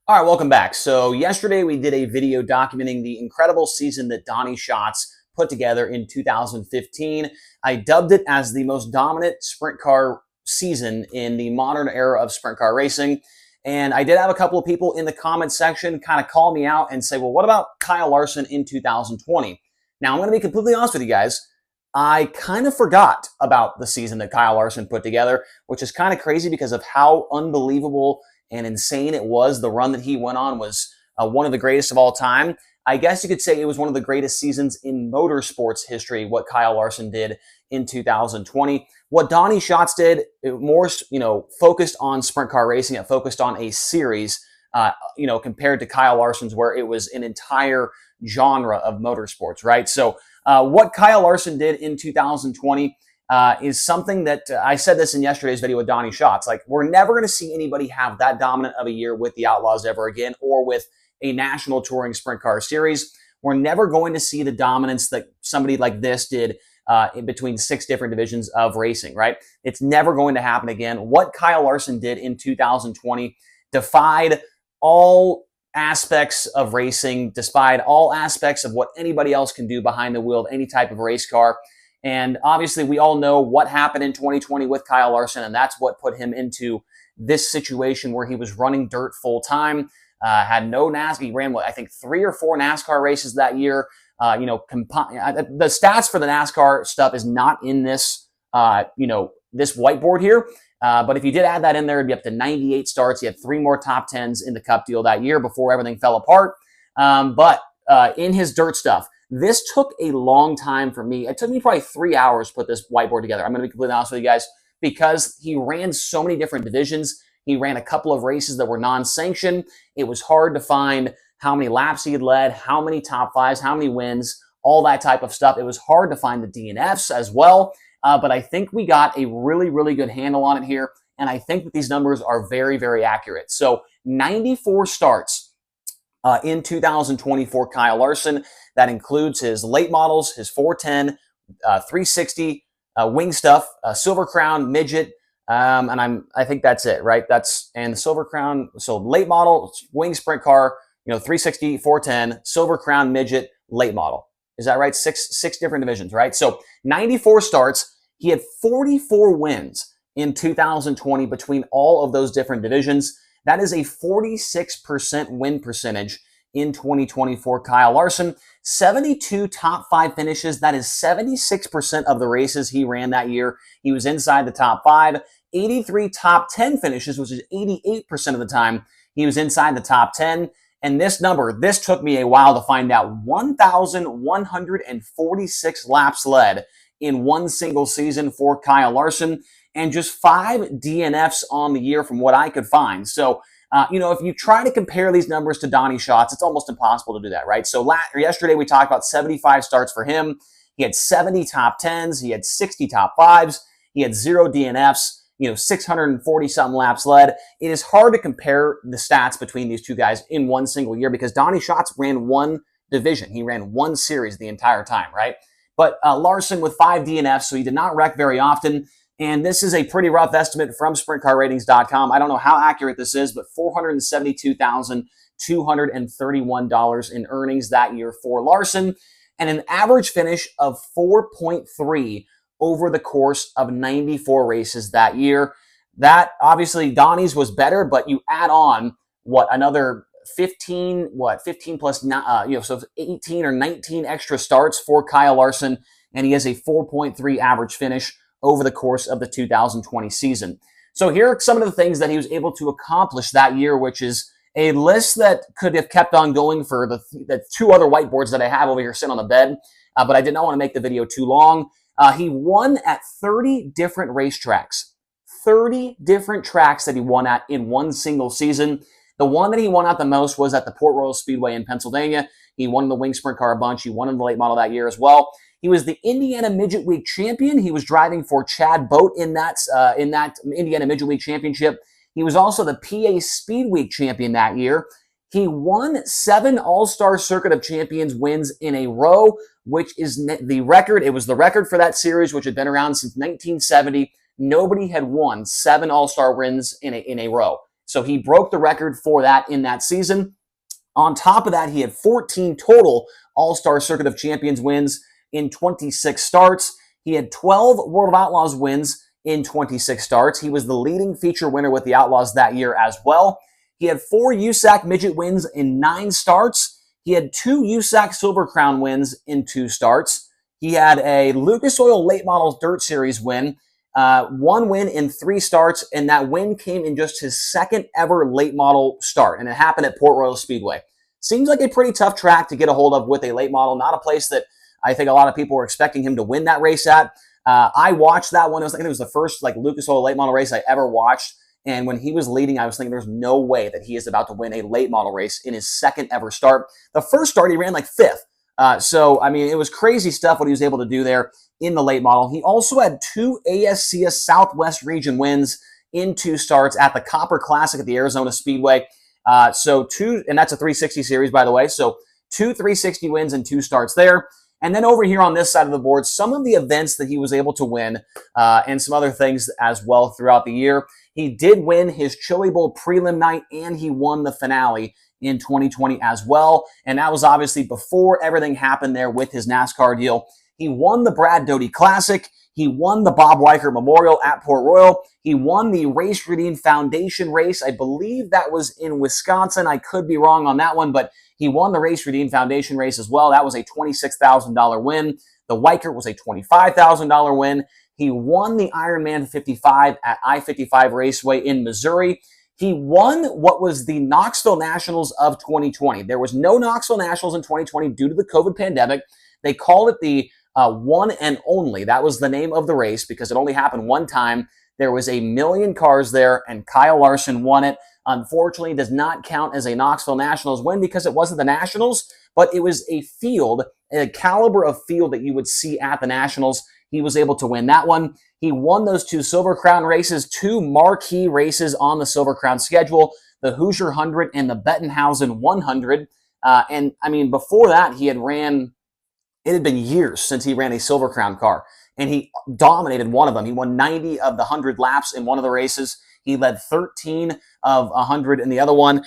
All right, welcome back. So yesterday we did a video documenting the incredible season that Donnie Schatz put together in 2015. I dubbed it as the most dominant sprint car season in the modern era of sprint car racing. And I did have a couple of people in the comment section kind of call me out and say, well, what about Kyle Larson in 2020? Now, I'm going to be completely honest with you guys. I kind of forgot about the season that Kyle Larson put together, which is kind of crazy because of how unbelievable and insane it was. The run that he went on was one of the greatest of all time. I guess you could say it was one of the greatest seasons in motorsports history, what Kyle Larson did in 2020. What Donnie Schatz did, it more, focused on sprint car racing. It focused on a series, compared to Kyle Larson's, where it was an entire genre of motorsports, right? So what Kyle Larson did in 2020 is something that I said this in yesterday's video with Donnie Schatz. Like, we're never going to see anybody have that dominant of a year with the Outlaws ever again, or with a national touring sprint car series. We're never going to see the dominance that somebody like this did in between 6 different divisions of racing, right? It's never going to happen again. What Kyle Larson did in 2020 defied all aspects of racing, defied all aspects of what anybody else can do behind the wheel of any type of race car. And obviously, we all know what happened in 2020 with Kyle Larson, and that's what put him into this situation where he was running dirt full time, had no NASCAR. He ran, I think 3 or 4 NASCAR races that year. The stats for the NASCAR stuff is not in this, this whiteboard here. But if you did add that in there, it'd be up to 98 starts. He had 3 more top 10s in the Cup deal that year before everything fell apart. But in his dirt stuff, this took a long time for me. It took me probably 3 hours to put this whiteboard together. I'm going to be completely honest with you guys, because he ran so many different divisions. He ran a couple of races that were non-sanctioned. It was hard to find how many laps he had led, how many top 5s, how many wins, all that type of stuff. It was hard to find the DNFs as well. But I think we got a really, really good handle on it here. And I think that these numbers are very, very accurate. So 94 starts in 2024, Kyle Larson. That includes his late models, his 410, 360, wing stuff, Silver Crown, midget, and I think that's it, right? And the Silver Crown, so late model, wing sprint car, 360, 410, Silver Crown, midget, late model. Is that right? Six different divisions, right? So 94 starts. He had 44 wins in 2020 between all of those different divisions. That is a 46% win percentage in 2024, Kyle Larson. 72 top 5 finishes. That is 76% of the races he ran that year. He was inside the top 5. 83 top 10 finishes, which is 88% of the time he was inside the top 10. And this took me a while to find out. 1,146 laps led in one single season for Kyle Larson, and just 5 DNFs on the year from what I could find. So, if you try to compare these numbers to Donnie Schatz, it's almost impossible to do that, right? So yesterday we talked about 75 starts for him. He had 70 top 10s. He had 60 top 5s. He had 0 DNFs. 640-something laps led. It is hard to compare the stats between these two guys in one single year because Donnie Schatz ran one division. He ran one series the entire time, right? But Larson with 5 DNFs, so he did not wreck very often. And this is a pretty rough estimate from SprintCarRatings.com. I don't know how accurate this is, but $472,231 in earnings that year for Larson, and an average finish of 4.3 over the course of 94 races that year. That, obviously, Donnie's was better, but you add on, another 15 plus, so 18 or 19 extra starts for Kyle Larson, and he has a 4.3 average finish over the course of the 2020 season. So here are some of the things that he was able to accomplish that year, which is a list that could have kept on going for the 2 other whiteboards that I have over here sitting on the bed, but I did not want to make the video too long. He won at 30 different racetracks. 30 different tracks that he won at in one single season. The one that he won at the most was at the Port Royal Speedway in Pennsylvania. He won in the wing sprint car a bunch. He won in the late model that year as well. He was the Indiana Midget League champion. He was driving for Chad Boat in that Indiana Midget League championship. He was also the PA Speed Week champion that year. He won 7 All-Star Circuit of Champions wins in a row, which is the record. It was the record for that series, which had been around since 1970. Nobody had won 7 All-Star wins in a row. So he broke the record for that in that season. On top of that, he had 14 total All-Star Circuit of Champions wins in 26 starts. He had 12 World of Outlaws wins in 26 starts. He was the leading feature winner with the Outlaws that year as well. He had 4 USAC midget wins in 9 starts. He had 2 USAC Silver Crown wins in 2 starts. He had a Lucas Oil Late Models Dirt Series win, 1 win in 3 starts, and that win came in just his second ever late model start, and it happened at Port Royal Speedway. Seems like a pretty tough track to get a hold of with a late model, not a place that I think a lot of people were expecting him to win that race at. I watched that one. I think it was the first Lucas Oil late model race I ever watched. And when he was leading, I was thinking there's no way that he is about to win a late model race in his second ever start. The first start, he ran 5th. So, I mean, it was crazy stuff what he was able to do there in the late model. He also had 2 ASCS Southwest region wins in 2 starts at the Copper Classic at the Arizona Speedway. So 2, and that's a 360 series, by the way. So 2 360 wins and 2 starts there. And then over here on this side of the board, some of the events that he was able to win and some other things as well throughout the year. He did win his Chili Bowl prelim night, and he won the finale in 2020 as well. And that was obviously before everything happened there with his NASCAR deal. He won the Brad Doty Classic. He won the Bob Weichert Memorial at Port Royal. He won the Race Redeem Foundation race. I believe that was in Wisconsin. I could be wrong on that one, but he won the Race Redeem Foundation race as well. That was a $26,000 win. The Weichert was a $25,000 win. He won the Ironman 55 at I-55 Raceway in Missouri. He won what was the Knoxville Nationals of 2020. There was no Knoxville Nationals in 2020 due to the COVID pandemic. They called it the One and Only. That was the name of the race because it only happened one time. There was 1 million cars there, and Kyle Larson won it. Unfortunately, it does not count as a Knoxville Nationals win because it wasn't the Nationals, but it was a field, a caliber of field that you would see at the Nationals. He was able to win that one. He won those 2 Silver Crown races, 2 marquee races on the Silver Crown schedule, the Hoosier 100 and the Bettenhausen 100. And, I mean, before that, he had ran, it had been years since he ran a Silver Crown car, and he dominated one of them. He won 90 of the 100 laps in one of the races. He led 13 of 100 in the other one.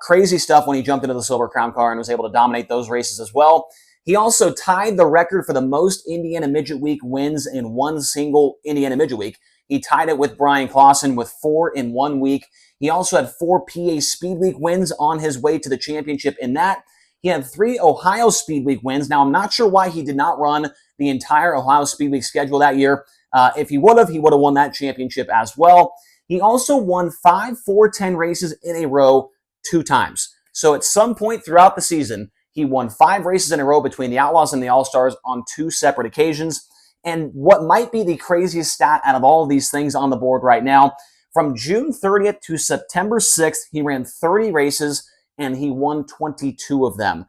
Crazy stuff when he jumped into the Silver Crown car and was able to dominate those races as well. He also tied the record for the most Indiana Midget Week wins in one single Indiana Midget Week. He tied it with Brian Clausen with 4 in 1 week. He also had 4 PA Speed Week wins on his way to the championship in that. He had 3 Ohio Speed Week wins. Now, I'm not sure why he did not run the entire Ohio Speed Week schedule that year. If he would have won that championship as well. He also won 5 4-10 races in a row 2 times. So at some point throughout the season, he won 5 races in a row between the Outlaws and the All-Stars on 2 separate occasions. And what might be the craziest stat out of all of these things on the board right now, from June 30th to September 6th, he ran 30 races and he won 22 of them.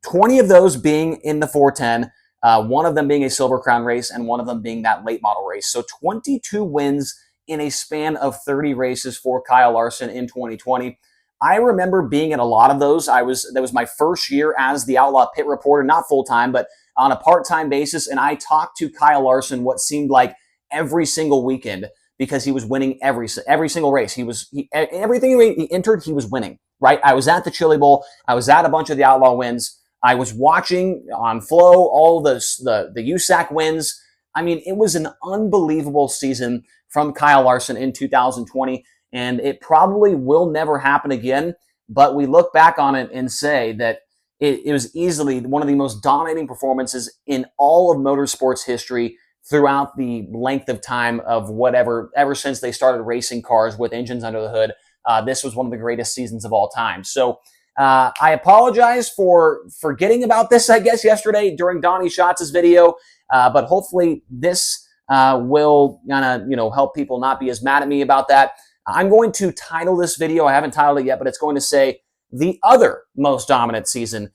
20 of those being in the 410, one of them being a Silver Crown race and one of them being that late model race. So 22 wins in a span of 30 races for Kyle Larson in 2020. I remember being at a lot of those. That was my first year as the Outlaw Pit reporter, not full-time, but on a part-time basis. And I talked to Kyle Larson what seemed like every single weekend because he was winning every single race. Everything he entered, he was winning, right? I was at the Chili Bowl. I was at a bunch of the Outlaw wins. I was watching on Flow all the USAC wins. I mean, it was an unbelievable season from Kyle Larson in 2020, and it probably will never happen again. But we look back on it and say that it was easily one of the most dominating performances in all of motorsports history throughout the length of time of ever since they started racing cars with engines under the hood. This was one of the greatest seasons of all time. So I apologize for forgetting about this, I guess, yesterday during Donnie Schatz' video, but hopefully this will kind of, help people not be as mad at me about that. I'm going to title this video, I haven't titled it yet, but it's going to say the other most dominant season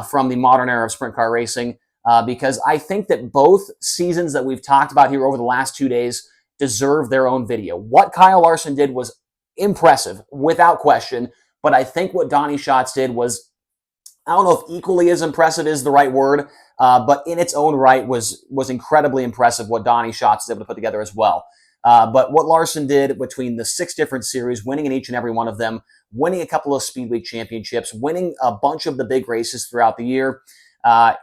from the modern era of sprint car racing, because I think that both seasons that we've talked about here over the last 2 days deserve their own video. What Kyle Larson did was impressive, without question, but I think what Donnie Schatz did was, I don't know if equally as impressive is the right word, but in its own right was incredibly impressive what Donnie Schatz was able to put together as well. But what Larson did between the 6 different series, winning in each and every one of them, winning a couple of Speedway championships, winning a bunch of the big races throughout the year,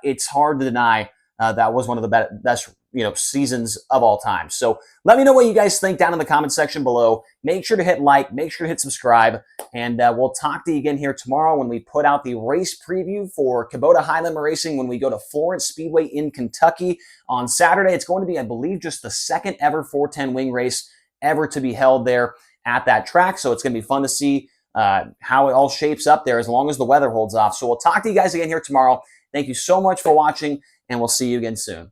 it's hard to deny that was one of the best seasons of all time. So let me know what you guys think down in the comment section below. Make sure to hit like, make sure to hit subscribe, and we'll talk to you again here tomorrow when we put out the race preview for Kubota Highland Racing when we go to Florence Speedway in Kentucky on Saturday. It's going to be, I believe, just the second ever 410 wing race ever to be held there at that track. So it's going to be fun to see how it all shapes up there as long as the weather holds off. So we'll talk to you guys again here tomorrow. Thank you so much for watching, and we'll see you again soon.